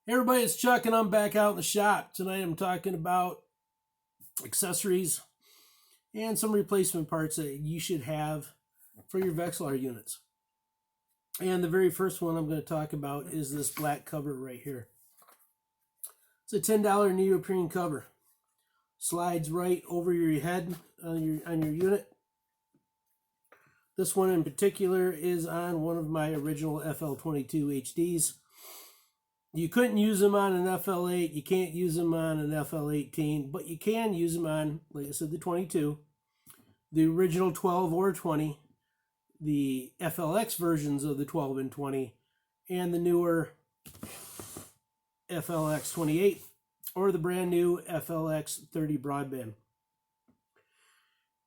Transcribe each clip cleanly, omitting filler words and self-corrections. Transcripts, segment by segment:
Hey everybody, it's Chuck and I'm back out in the shop. Tonight I'm talking about accessories and some replacement parts that you should have for your Vexilar units. And the very first one I'm going to talk about is this black cover right here. It's a $10 neoprene cover. Slides right over your head on your unit. This one in particular is on one of my original FL22 HDs. You couldn't use them on an FL8, you can't use them on an FL18, but you can use them on, like I said, the 22, the original 12 or 20, the FLX versions of the 12 and 20, and the newer FLX 28, or the brand new FLX 30 broadband.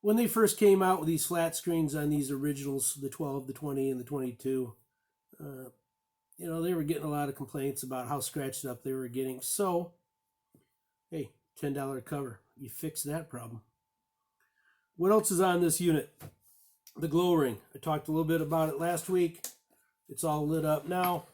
When they first came out with these flat screens on these originals, the 12, the 20, and the 22, they were getting a lot of complaints about how scratched up they were getting. So, hey, $10 cover. You fix that problem. What else is on this unit? The glow ring. I talked a little bit about it last week. It's all lit up now.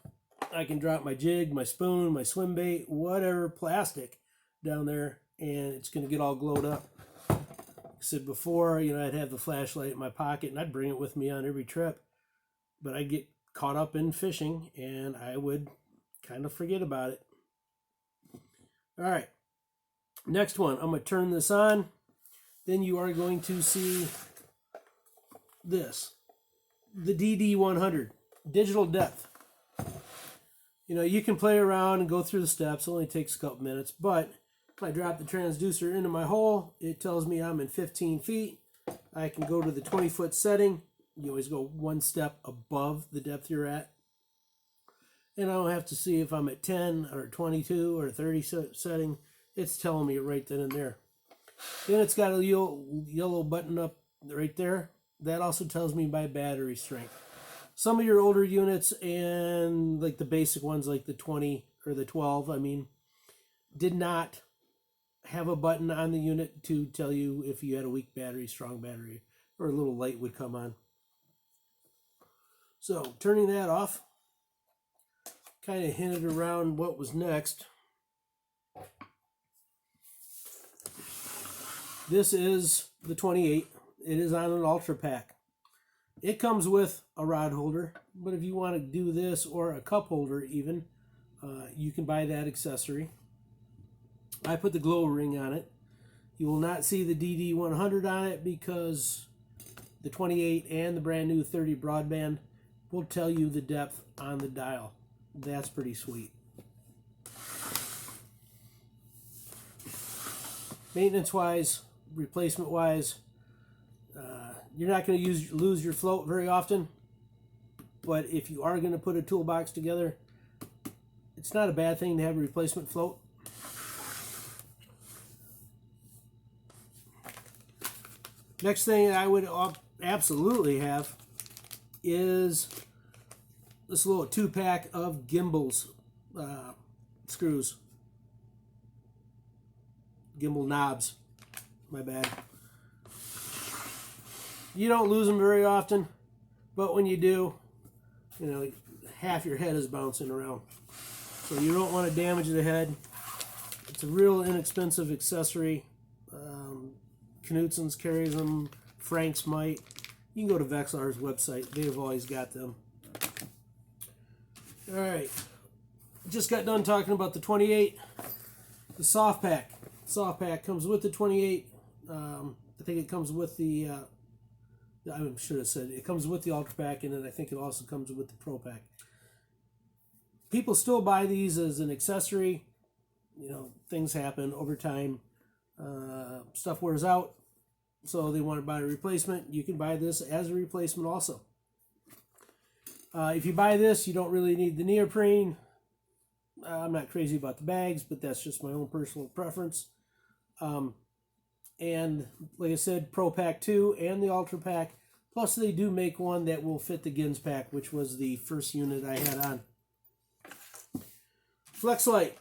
I can drop my jig, my spoon, my swim bait, whatever plastic down there, and it's going to get all glowed up. Like I said before, I'd have the flashlight in my pocket, and I'd bring it with me on every trip. But I'd get caught up in fishing and I would kind of forget about it. All right, next one, I'm going to turn this on. Then you are going to see this, the DD100 digital depth. You can play around and go through the steps. It only takes a couple minutes, but if I drop the transducer into my hole, it tells me I'm in 15 feet. I can go to the 20-foot setting. You always go one step above the depth you're at. And I don't have to see if I'm at 10 or 22 or 30 setting. It's telling me right then and there. Then it's got a yellow button up right there. That also tells me my battery strength. Some of your older units and like the basic ones like the 20 or the 12, did not have a button on the unit to tell you if you had a weak battery, strong battery, or a little light would come on. So turning that off, kind of hinted around what was next. This is the 28. It is on an Ultra Pack. It comes with a rod holder, but if you want to do this or a cup holder even, you can buy that accessory. I put the glow ring on it. You will not see the DD100 on it because the 28 and the brand new 30 broadband will tell you the depth on the dial. That's pretty sweet. Maintenance-wise, replacement-wise, you're not going to lose your float very often, but if you are going to put a toolbox together, it's not a bad thing to have a replacement float. Next thing I would absolutely have is this little 2-pack of gimbals screws. Gimbal knobs. My bad. You don't lose them very often, but when you do, half your head is bouncing around. So you don't want to damage the head. It's a real inexpensive accessory. Knutson's carries them. Frank's might. You can go to Vexilar's website. They've always got them. All right. Just got done talking about the 28. The soft pack. Soft pack comes with the 28. I think it comes with the... I should have said it comes with the Ultra Pack, and then I think it also comes with the Pro Pack. People still buy these as an accessory. Things happen over time. Stuff wears out, so they want to buy a replacement. You can buy this as a replacement also. If you buy this, you don't really need the neoprene. I'm not crazy about the bags, but that's just my own personal preference. And like I said, Pro Pack 2 and the Ultra Pack. Plus they do make one that will fit the Gins Pack, which was the first unit I had on. Flex light.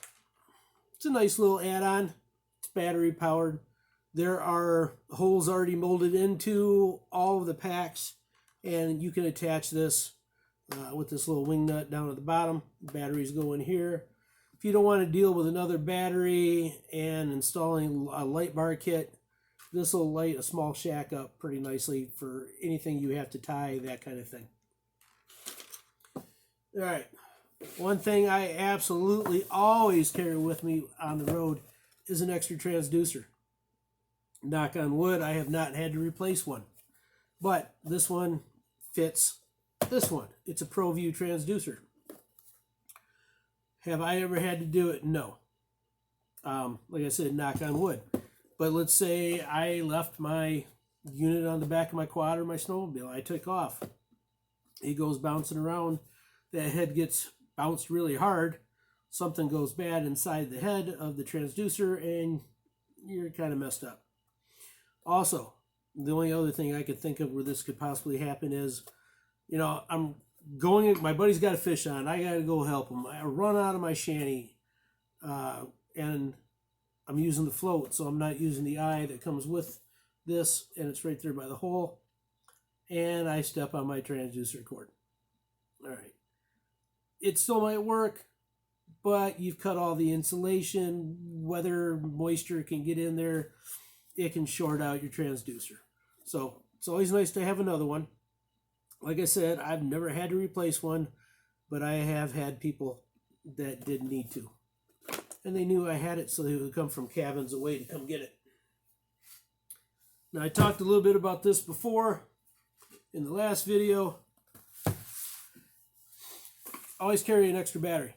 It's a nice little add-on. It's battery powered. There are holes already molded into all of the packs, and you can attach this with this little wing nut down at the bottom. Batteries go in here. if you don't want to deal with another battery and installing a light bar kit, this will light a small shack up pretty nicely for anything you have to tie, that kind of thing. All right. One thing I absolutely always carry with me on the road is an extra transducer. Knock on wood, I have not had to replace one. But this one fits this one. It's a View Transducer. Have I ever had to do it? No. Like I said, knock on wood. But let's say I left my unit on the back of my quad or my snowmobile. I took off. It goes bouncing around. That head gets bounced really hard. Something goes bad inside the head of the transducer and you're kind of messed up. Also, the only other thing I could think of where this could possibly happen is, I'm going, my buddy's got a fish on. I got to go help him. I run out of my shanty and I'm using the float, so I'm not using the eye that comes with this, and it's right there by the hole. And I step on my transducer cord. All right. It still might work, but you've cut all the insulation. Weather, moisture can get in there. It can short out your transducer. So it's always nice to have another one. Like I said, I've never had to replace one, but I have had people that did need to. And they knew I had it, so they would come from cabins away to come get it. Now, I talked a little bit about this before in the last video. Always carry an extra battery.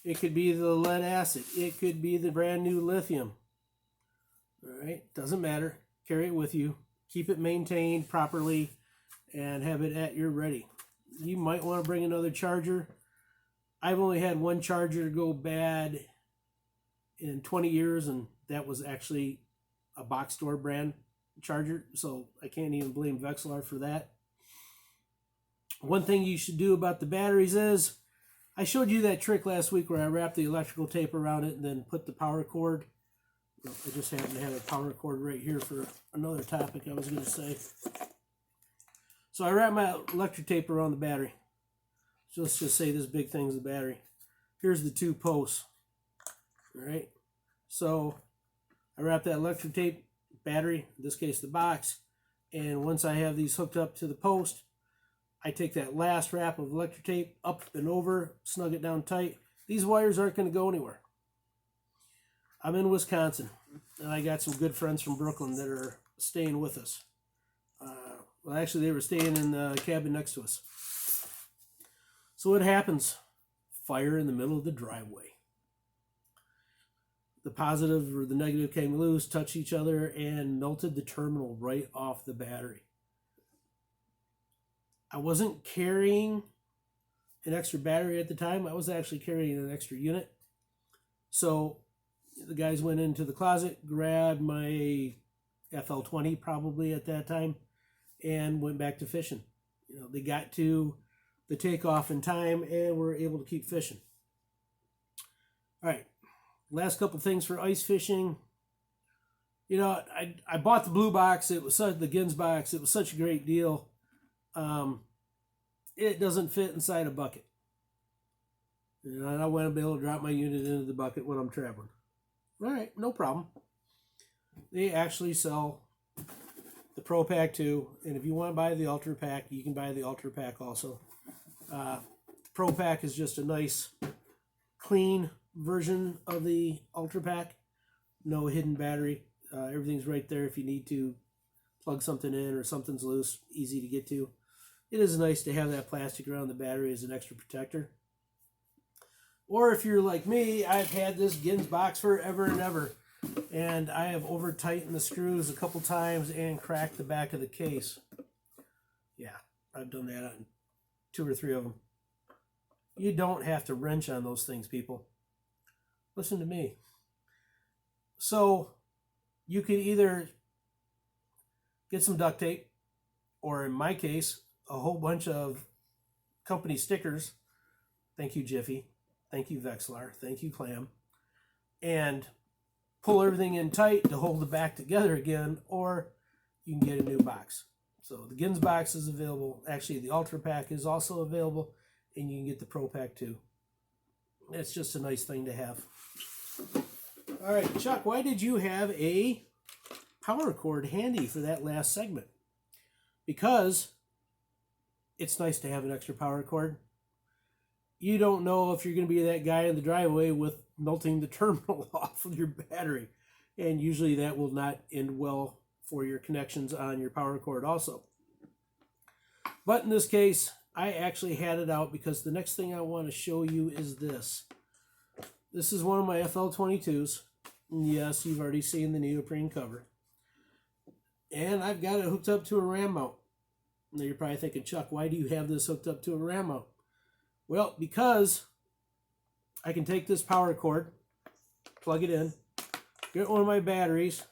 It could be the lead acid. It could be the brand new lithium. All right, doesn't matter. Carry it with you. Keep it maintained properly and have it at your ready. You might want to bring another charger. I've only had one charger go bad in 20 years, and that was actually a box store brand charger, so I can't even blame Vexilar for that. One thing you should do about the batteries is, I showed you that trick last week where I wrapped the electrical tape around it and then put the power cord. I just happen to have a power cord right here for another topic I was going to say. So I wrap my electric tape around the battery. So let's just say this big thing's the battery. Here's the two posts. All right. So I wrap that electric tape, battery, in this case the box, and once I have these hooked up to the post, I take that last wrap of electric tape up and over, snug it down tight. These wires aren't going to go anywhere. I'm in Wisconsin, and I got some good friends from Brooklyn that are staying with us. Well, actually, they were staying in the cabin next to us. So what happens? Fire in the middle of the driveway. The positive or the negative came loose, touched each other, and melted the terminal right off the battery. I wasn't carrying an extra battery at the time. I was actually carrying an extra unit. So the guys went into the closet, grabbed my FL20 probably at that time, and went back to fishing. They got to the takeoff in time and were able to keep fishing. All right, last couple things for ice fishing. I bought the blue box. It was the Gins box. It was such a great deal. It doesn't fit inside a bucket. I want to be able to drop my unit into the bucket when I'm traveling. All right, no problem. They actually sell the Pro Pack too, and if you want to buy the Ultra Pack, you can buy the Ultra Pack also. The Pro Pack is just a nice, clean version of the Ultra Pack. No hidden battery. Everything's right there if you need to plug something in or something's loose, easy to get to. It is nice to have that plastic around the battery as an extra protector. Or if you're like me, I've had this Gins box forever and ever, and I have over-tightened the screws a couple times and cracked the back of the case. Yeah, I've done that on 2 or 3 of them. You don't have to wrench on those things, people. Listen to me. So you can either get some duct tape, or in my case, a whole bunch of company stickers. Thank you, Jiffy. Thank you, Vexilar. Thank you, Clam. And pull everything in tight to hold it back together again, or you can get a new box. So the Gins box is available. Actually, the Ultra Pack is also available, and you can get the Pro Pack too. It's just a nice thing to have. All right, Chuck, why did you have a power cord handy for that last segment? Because it's nice to have an extra power cord. You don't know if you're going to be that guy in the driveway with melting the terminal off of your battery. And usually that will not end well for your connections on your power cord also. But in this case, I actually had it out because the next thing I want to show you is this. This is one of my FL22s. Yes, you've already seen the neoprene cover. And I've got it hooked up to a RAM mount. Now you're probably thinking, Chuck, why do you have this hooked up to a RAM mount? Well, because I can take this power cord, plug it in, get one of my batteries,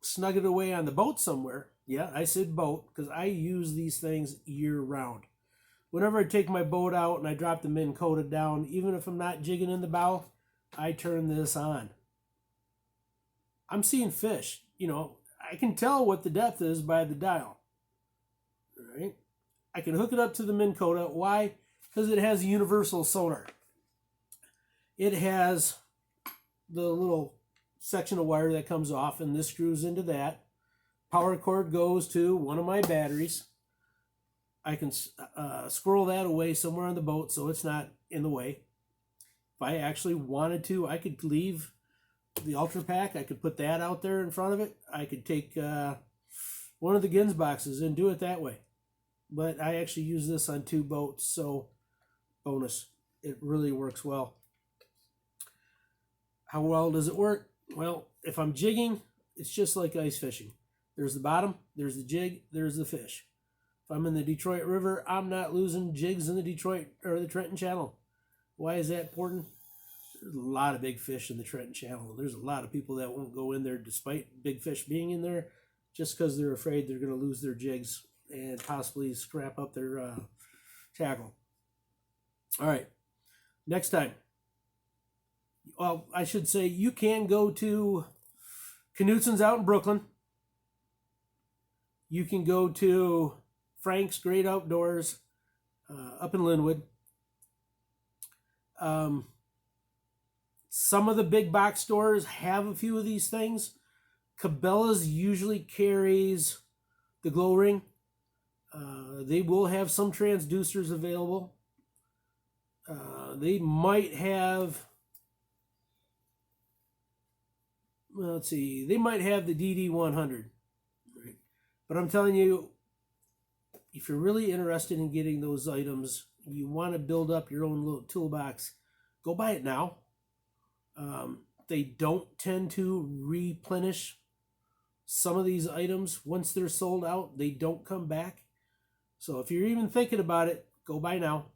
snug it away on the boat somewhere. Yeah, I said boat because I use these things year round. Whenever I take my boat out and I drop the Minn Kota down, even if I'm not jigging in the bow, I turn this on. I'm seeing fish. You know, I can tell what the depth is by the dial. All right. I can hook it up to the Minn Kota. Why? Because it has a universal sonar. It has the little section of wire that comes off, and this screws into that. Power cord goes to one of my batteries. I can squirrel that away somewhere on the boat so it's not in the way. If I actually wanted to, I could leave the Ultra Pack. I could put that out there in front of it. I could take one of the Gins boxes and do it that way. But I actually use this on 2 boats, so bonus. It really works well. How well does it work? Well, if I'm jigging, it's just like ice fishing. There's the bottom, there's the jig, there's the fish. If I'm in the Detroit River, I'm not losing jigs in the Detroit or the Trenton Channel. Why is that important? There's a lot of big fish in the Trenton Channel. There's a lot of people that won't go in there despite big fish being in there just because they're afraid they're going to lose their jigs and possibly scrap up their tackle. All right, next time. Well, I should say you can go to Knutson's out in Brooklyn. You can go to Frank's Great Outdoors up in Linwood. Some of the big box stores have a few of these things. Cabela's usually carries the glow ring. They will have some transducers available. They might have, well, let's see, they might have the DD100. Right? But I'm telling you, if you're really interested in getting those items, you want to build up your own little toolbox, go buy it now. They don't tend to replenish some of these items. Once they're sold out, they don't come back. So if you're even thinking about it, go buy now.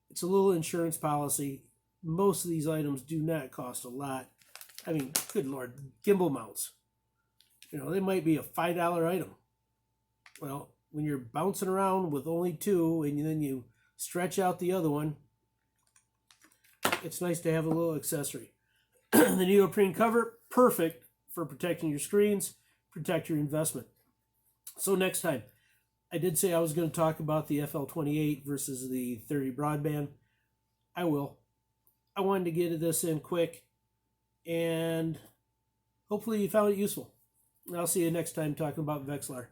It's a little insurance policy. Most of these items do not cost a lot. I mean, good Lord, gimbal mounts. You know, they might be a $5 item. Well, when you're bouncing around with only 2 and then you stretch out the other one, it's nice to have a little accessory. The neoprene cover, perfect for protecting your screens, protect your investment. So next time, I did say I was going to talk about the FL28 versus the 30 broadband. I will. I wanted to get this in quick, and hopefully you found it useful. I'll see you next time talking about Vexilar.